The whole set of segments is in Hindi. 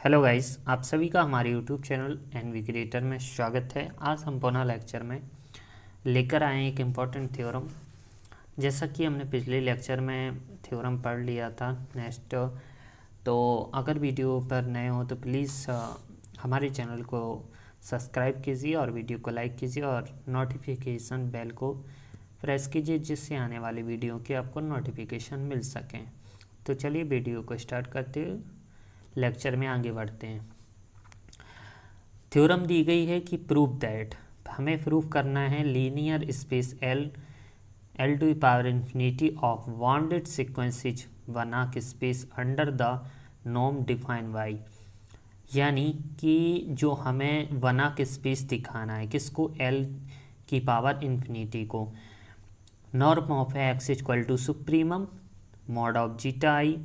हेलो गाइस, आप सभी का हमारे यूट्यूब चैनल एनवी क्रिएटर में स्वागत है। आज हम पुनः लेक्चर में लेकर आए हैं एक इम्पॉर्टेंट थ्योरम। जैसा कि हमने पिछले लेक्चर में थ्योरम पढ़ लिया था नेक्स्ट, तो अगर वीडियो पर नए हो तो प्लीज़ हमारे चैनल को सब्सक्राइब कीजिए और वीडियो को लाइक कीजिए और नोटिफिकेशन बेल को प्रेस कीजिए, जिससे आने वाली वीडियो की आपको नोटिफिकेशन मिल सकें। तो चलिए वीडियो को स्टार्ट करते हुए लेक्चर में आगे बढ़ते हैं। थ्योरम दी गई है कि प्रूव दैट, हमें प्रूव करना है linear space L to power infinity of bounded sequences वनाक space under the norm define by, यानी कि जो हमें वनाक स्पेस दिखाना है किसको, एल की पावर इंफिनिटी को। Norm of x equal to supremum mod of zeta i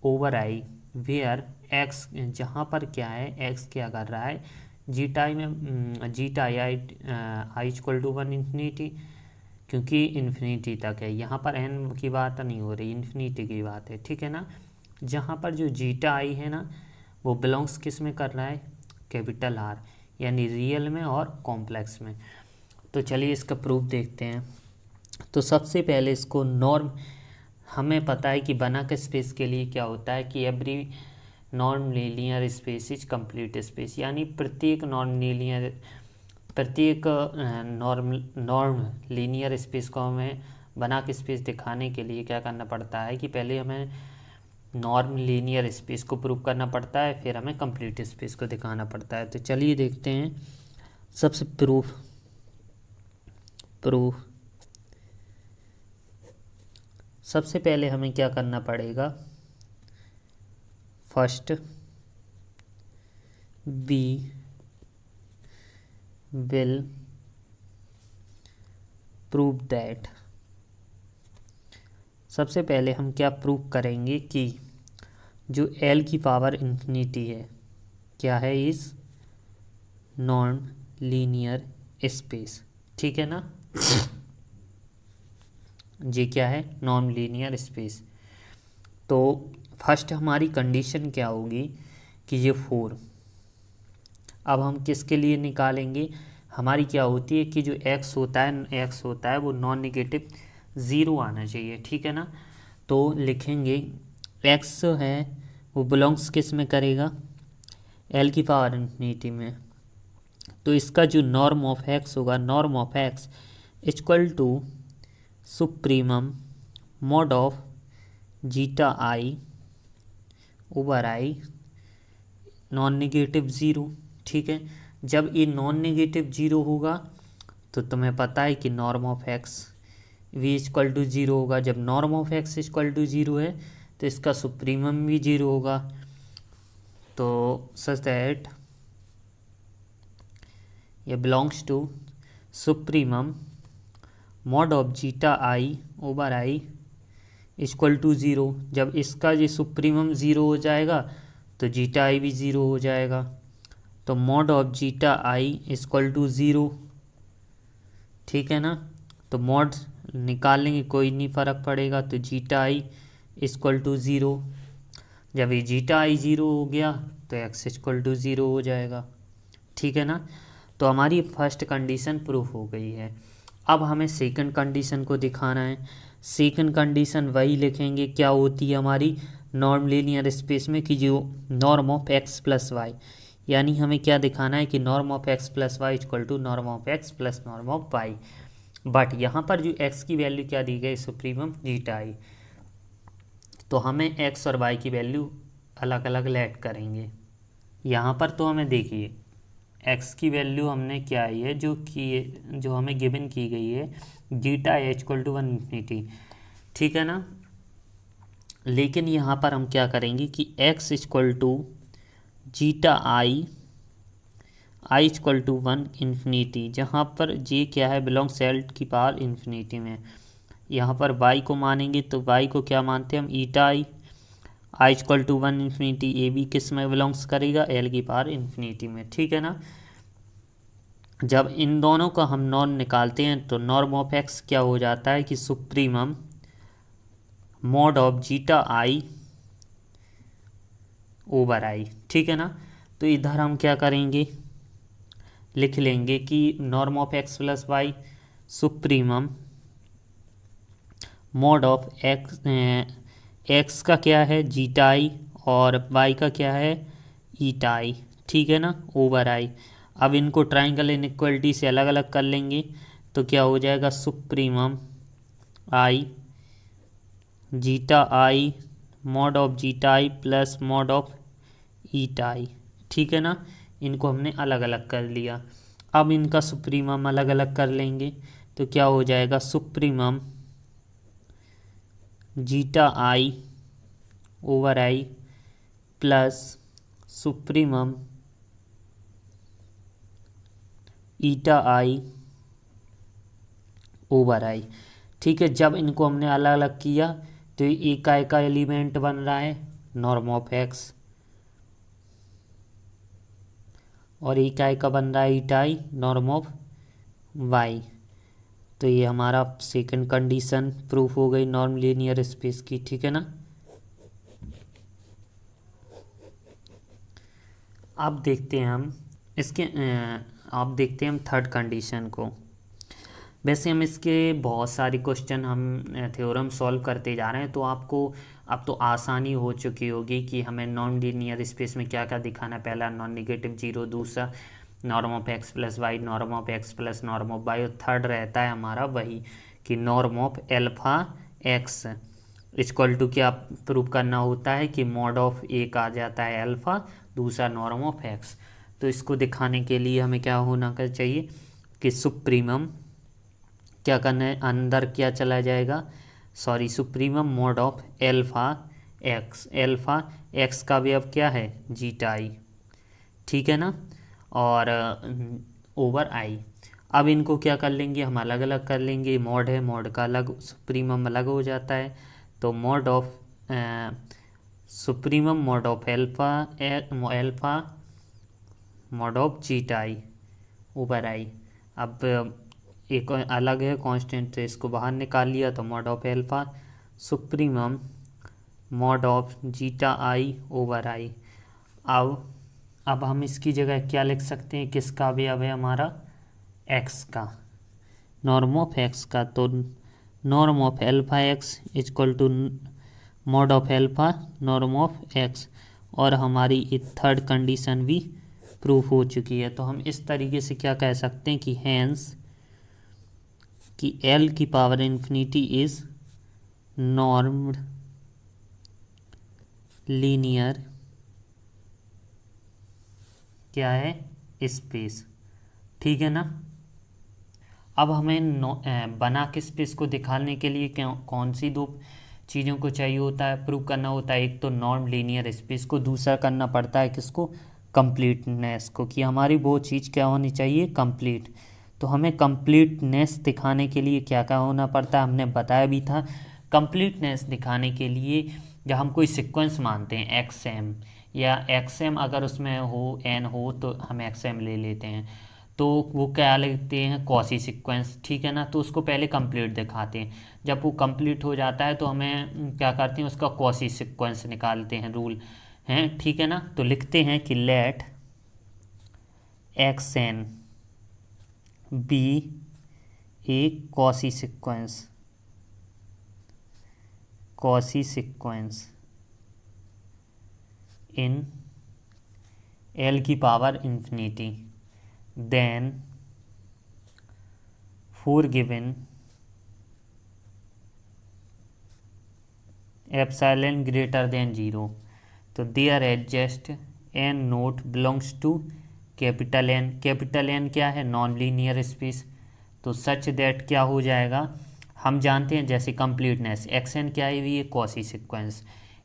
over i, where x, जहाँ पर क्या है एक्स क्या कर रहा है जीटा आई में, zeta i equal to 1 infinity, क्योंकि इन्फिनिटी तक है। यहाँ पर एन की बात नहीं हो रही, इन्फिनिटी की बात है, ठीक है ना। जहाँ पर जो जीटा आई है ना, वो बिलोंग्स किस में कर रहा है, कैपिटल आर, यानी रियल में और कॉम्प्लेक्स में। तो चलिए इसका प्रूफ देखते हैं। तो सबसे पहले इसको नॉर्म, हमें पता है कि बनक स्पेस के लिए क्या होता है कि every non linear space is complete space, यानी प्रत्येक नॉर्म लीनियर स्पेस को हमें बनक स्पेस दिखाने के लिए क्या करना पड़ता है कि पहले हमें नॉर्म लीनियर स्पेस को प्रूव करना पड़ता है, फिर हमें कंप्लीट स्पेस को दिखाना पड़ता है। तो चलिए देखते हैं सबसे प्रूफ सबसे पहले हमें क्या करना पड़ेगा, first we will prove that, सबसे पहले हम क्या प्रूव करेंगे कि जो एल की पावर इंफिनिटी है क्या है, इस नॉन लीनियर स्पेस, ठीक है ना। ये क्या है, नॉन लीनियर स्पेस। तो फर्स्ट हमारी कंडीशन क्या होगी कि ये 4, अब हम किसके लिए निकालेंगे, हमारी क्या होती है कि जो x होता है वो नॉन नेगेटिव 0 आना चाहिए, ठीक है ना। तो लिखेंगे x है वो बिलोंग्स किस में करेगा, l की पावर इंफिनिटी में। तो इसका जो नॉर्म ऑफ x होगा, norm of x equal to supremum mod of zeta i over i non negative 0, ठीक है। जब ये नॉन नेगेटिव 0 होगा तो तुम्हें पता है कि norm of x v equal to 0 होगा। जब norm of x equal to 0 है तो इसका सुप्रीमम भी 0 होगा। तो सच दैट ये belongs to supremum mod of zeta i over i equal to 0। जब इसका ये सुप्रीमम 0 हो जाएगा तो जीटा आई भी 0 हो जाएगा। तो mod of zeta i equal to 0, ठीक है ना। तो मॉड निकाल लेंगे, कोई नहीं फ़र्क पड़ेगा। तो जीटा आई इक्वल टू 0, जब ये जीटा आई 0 हो गया तो एक्स इक्वल टू 0 हो जाएगा, ठीक है ना। तो हमारी फर्स्ट कंडीशन प्रूफ हो गई है। अब हमें सेकंड कंडीशन को दिखाना है। सेकंड कंडीशन वही लिखेंगे, क्या होती है हमारी नॉर्म लीनियर स्पेस में कि जो norm of x plus y, यानी हमें क्या दिखाना है कि norm of x plus y equal to norm of x plus norm of y. But यहाँ पर जो एक्स की वैल्यू क्या दी गई, सुप्रीमम जीटा आई, तो हमें एक्स और वाई की वैल्यू अलग अलग लेट करेंगे। यहाँ पर तो हमें देखिए एक्स की वैल्यू हमने क्या आई है, जो हमें गिवन की गई है zeta i equal to 1 infinity, ठीक है ना। लेकिन यहाँ पर हम क्या करेंगे कि x equal to zeta i equal to 1 infinity, जहाँ पर जी क्या है, बिलोंग्स एल की पावर इंफिनिटी में। यहाँ पर y को मानेंगे तो y को क्या मानते हैं हम, eta i equal to 1 infinity, a b किस में बिलोंग्स करेगा, एल की पावर इंफिनिटी में, ठीक है ना। जब इन दोनों का हम नॉर्म निकालते हैं तो नॉर्म ऑफ एक्स क्या हो जाता है कि supremum mod of zeta i over आई, ठीक है ना। तो इधर हम क्या करेंगे, लिख लेंगे कि norm of x plus y supremum mod of x, x का क्या है जीटा आई और वाई का क्या है ईटा आई, ठीक है ना, ओवर आई। अब इनको ट्राइंगल इनइक्वालिटी से अलग अलग कर लेंगे तो क्या हो जाएगा supremum i zeta i mod of zeta i plus mod of eta i, ठीक है ना। इनको हमने अलग अलग कर लिया। अब इनका सुप्रीमम अलग अलग कर लेंगे तो क्या हो जाएगा supremum zeta i over I plus supremum eta I over आई, ठीक है। जब इनको हमने अलग अलग किया तो इकाई का एलिमेंट बन रहा है नॉर्म ऑफ एक्स और इकाई का बन रहा है ईटाई नॉर्म ऑफ वाई। तो ये हमारा सेकंड कंडीशन प्रूफ हो गई नॉर्म लीनियर स्पेस की, ठीक है ना। अब देखते हैं हम इसके अब देखते हैं हम थर्ड कंडीशन को। वैसे हम इसके बहुत सारे क्वेश्चन हम थ्योरम सॉल्व करते जा रहे हैं तो आपको अब तो आसानी हो चुकी होगी कि हमें नॉन लीनियर स्पेस में क्या क्या दिखाना। पहला नॉन नेगेटिव जीरो, दूसरा norm of x plus y, norm of x plus norm of y, और थर्ड रहता है हमारा वही कि norm of alpha x equal to क्या प्रूव करना होता है कि मॉड ऑफ एक आ जाता है अल्फ़ा, दूसरा नॉर्म ऑफ एक्स। तो इसको दिखाने के लिए हमें क्या होना कर चाहिए कि सुप्रीमम क्या करना है, अंदर क्या चला जाएगा, sorry supremum mod of alpha x का भी अब क्या है जीटा आई, ठीक है ना, और ओवर आई। अब इनको क्या कर लेंगे हम अलग अलग कर लेंगे, मॉड है मॉड का अलग सुप्रीमम अलग हो जाता है। तो mod of supremum mod of alpha mod of zeta i over आई। अब एक अलग है कांस्टेंट तो इसको बाहर निकाल लिया तो mod of alpha supremum mod of zeta i over आई। अब हम इसकी जगह क्या लिख सकते हैं, किसका भी अब है हमारा एक्स का, नॉर्म ऑफ एक्स का। तो norm of alpha x equal to mod of alpha norm of x, और हमारी थर्ड कंडीशन भी प्रूफ हो चुकी है। तो हम इस तरीके से क्या कह सकते हैं कि हैंस कि एल की पावर इन्फिनिटी इज नॉर्म्ड लीनियर क्या है स्पेस, ठीक है ना। अब हमें बना के स्पेस को दिखाने के लिए कौन सी दो चीज़ों को चाहिए होता है, प्रूव करना होता है। एक तो नॉर्म लीनियर स्पेस को, दूसरा करना पड़ता है किसको, कंप्लीटनेस को, कि हमारी वो चीज़ क्या होनी चाहिए कंप्लीट। तो हमें कंप्लीटनेस दिखाने के लिए क्या क्या होना पड़ता है, हमने बताया भी था। कंप्लीटनेस दिखाने के लिए जब हम कोई सीक्वेंस मानते हैं एक्स एम या एक्स एम, अगर उसमें हो एन हो तो हम एक्स एम ले लेते हैं, तो वो क्या लेते हैं कॉसी सीक्वेंस, ठीक है ना। तो उसको पहले कंप्लीट दिखाते हैं, जब वो कंप्लीट हो जाता है तो हमें क्या करते हैं उसका कॉसी सीक्वेंस निकालते हैं, रूल हैं, ठीक है ना। तो लिखते हैं कि let x n be a Cauchy sequence in L की power infinity, then for given epsilon greater than 0 तो there adjust n note belongs to capital N। Capital N क्या है, नॉन लीनियर स्पेस। तो सच दैट क्या हो जाएगा, हम जानते हैं जैसे कंप्लीटनेस एक्स एन क्या है, ये कॉसी सीक्वेंस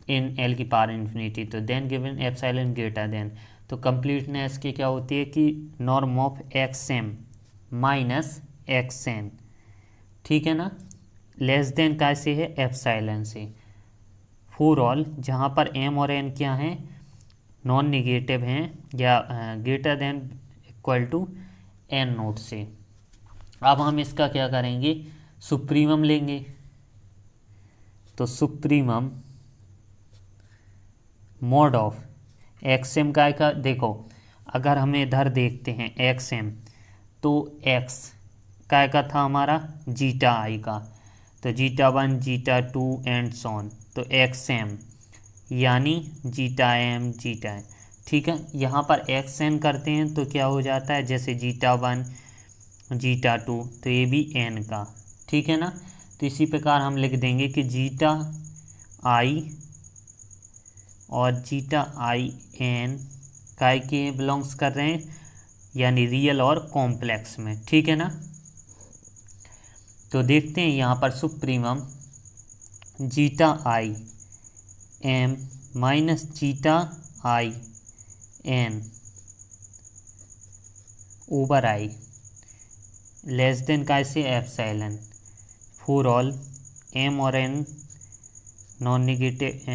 इन एल की पावर इन्फिनिटी, तो then given epsilon greater than. तो कंप्लीटनेस की क्या होती है कि norm of x m minus x n, ठीक है ना, लेस देन कैसे है एप्सिलॉन से। फॉर ऑल जहाँ पर एम और एन क्या हैं नॉन निगेटिव हैं या greater than equal to n naught से। अब हम इसका क्या करेंगे, सुप्रीमम लेंगे। तो supremum mod of x m chi का देखो, अगर हमें इधर देखते हैं एक्स एम, तो एक्स काय का था हमारा जीटा आई का, तो जीटा 1 जीटा 2 एंड सॉन, तो एक्स एम यानी जीटा एम जीटा एम। ठीक है, यहाँ पर एक्स एन करते हैं तो क्या हो जाता है, जैसे जीटा 1 जीटा 2, तो ये भी एन का। ठीक है ना, तो इसी प्रकार हम लिख देंगे कि जीटा आई और जीटा आई एन काय के बिलोंग्स कर रहे हैं, यानी रियल और कॉम्प्लेक्स में। ठीक है ना, तो देखते हैं यहाँ पर supremum zeta i m minus zeta i n over i less than chi से एप्सिलॉन फॉर ऑल एम और n non negative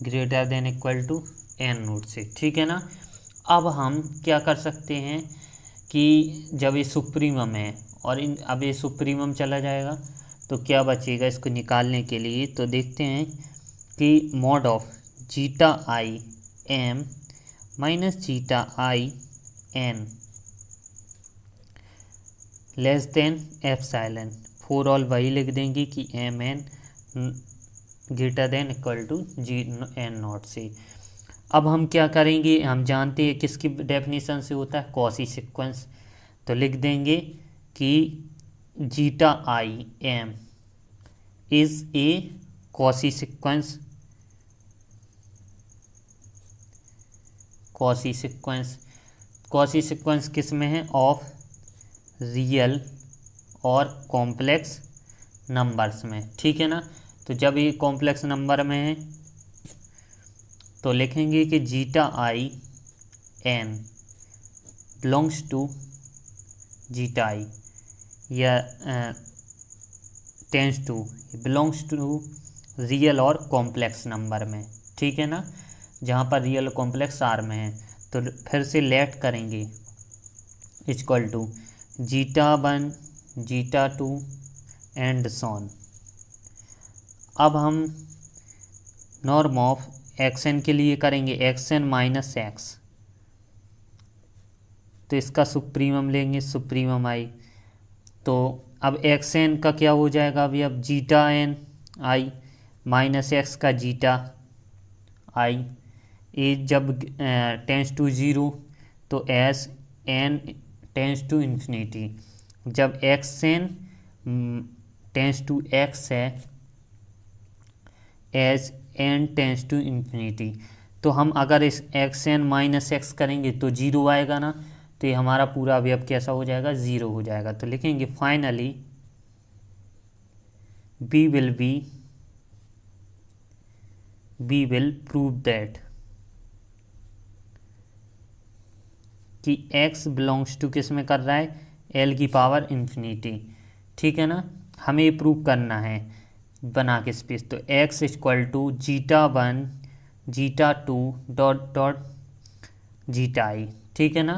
greater than equal to n naught से। ठीक है ना, अब हम क्या कर सकते हैं कि जब ये सुप्रीमम है और अब ये सुप्रीमम चला जाएगा तो क्या बचेगा इसको निकालने के लिए, तो देखते हैं कि mod of zeta i m minus zeta i n less than epsilon for all वही लिख देंगे कि m n greater than equal to g n naught से। अब हम क्या करेंगे, हम जानते हैं किसकी डेफिनेशन से होता है, कॉसी सीक्वेंस, तो लिख देंगे कि zeta i M is a Cauchy sequence, quasi sequence, quasi sequence किस में है, ऑफ रियल और कॉम्प्लेक्स नंबर्स में। ठीक है ना, तो जब ये कॉम्प्लेक्स नंबर में है तो लिखेंगे कि zeta i n belongs to zeta i या tends to belongs to real और कॉम्प्लेक्स नंबर में। ठीक है ना, जहाँ पर रियल और कॉम्प्लेक्स आर में है, तो फिर से लेट करेंगे equal to zeta 1 zeta 2 and so on. अब हम नॉर्म ऑफ एक्स एन के लिए करेंगे एक्स एन माइनस एक्स, तो इसका सुप्रीमम लेंगे सुप्रीमम आई, तो अब एक्स एन का क्या हो जाएगा अभी, अब zeta n i minus x का जीटा आई, ए जब टेंस टू ज़ीरो तो s n tends to infinity, जब x n tends to x है as n tends to infinity, तो हम अगर इस एक्स एन माइनस एक्स करेंगे तो ज़ीरो आएगा ना, तो ये हमारा पूरा अवयव कैसा हो जाएगा, ज़ीरो हो जाएगा। तो लिखेंगे finally we will prove that कि x बिलोंग्स टू किस में कर रहा है, l की पावर इन्फिनिटी। ठीक है ना, हमें ये प्रूव करना है बना के स्पेस, तो x equal to zeta 1 zeta 2 dot dot zeta i. ठीक है ना,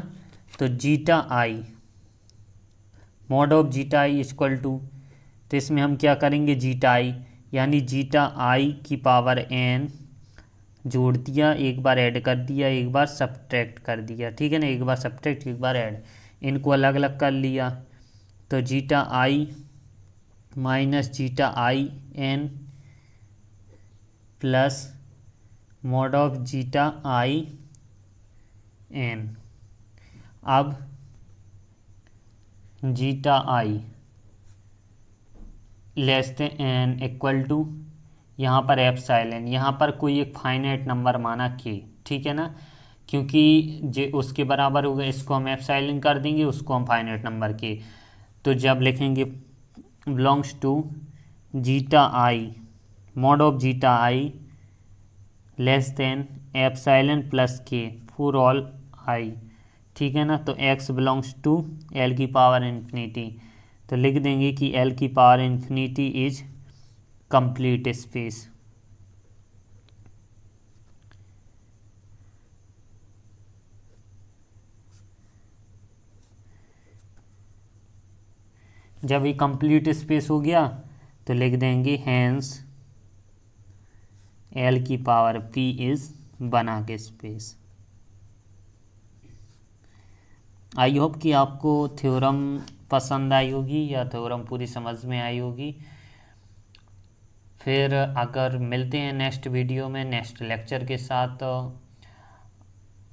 तो zeta i mod of zeta i equal to, तो इसमें हम क्या करेंगे जीटा आई यानी जीटा आई की पावर n जोड़ दिया, एक बार ऐड कर दिया, एक बार सब्ट्रैक्ट कर दिया। ठीक है ना, एक बार सब्ट्रैक्ट एक बार ऐड, इनको अलग अलग कर लिया, तो zeta i minus zeta i n plus mod of zeta i n. अब zeta i less than n equal to, यहाँ पर एप्सिलॉन, यहाँ पर कोई एक फाइनाइट नंबर माना के। ठीक है ना, क्योंकि जे उसके बराबर होगा इसको हम एप्सिलॉन कर देंगे, उसको हम फाइनाइट नंबर के, तो जब लिखेंगे belongs to zeta i mod of zeta i less than epsilon plus k for all i. ठीक है ना, तो x बिलोंग्स टू l की पावर इन्फिनिटी, तो लिख देंगे कि l की power infinity is complete space. जब ये कंप्लीट स्पेस हो गया तो लिख देंगे हैंस l की power p is Banach space. I hope कि आपको थ्योरम पसंद आई होगी या थ्योरम पूरी समझ में आई होगी। फिर अगर मिलते हैं नेक्स्ट वीडियो में नेक्स्ट लेक्चर के साथ,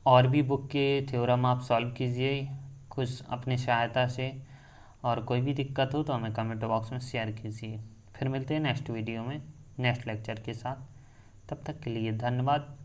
और भी बुक के थ्योरम आप सॉल्व कीजिए कुछ अपनी सहायता से, और कोई भी दिक्कत हो तो हमें कमेंट बॉक्स में शेयर कीजिए। फिर मिलते हैं नेक्स्ट वीडियो में नेक्स्ट लेक्चर के साथ। तब तक के लिए धन्यवाद।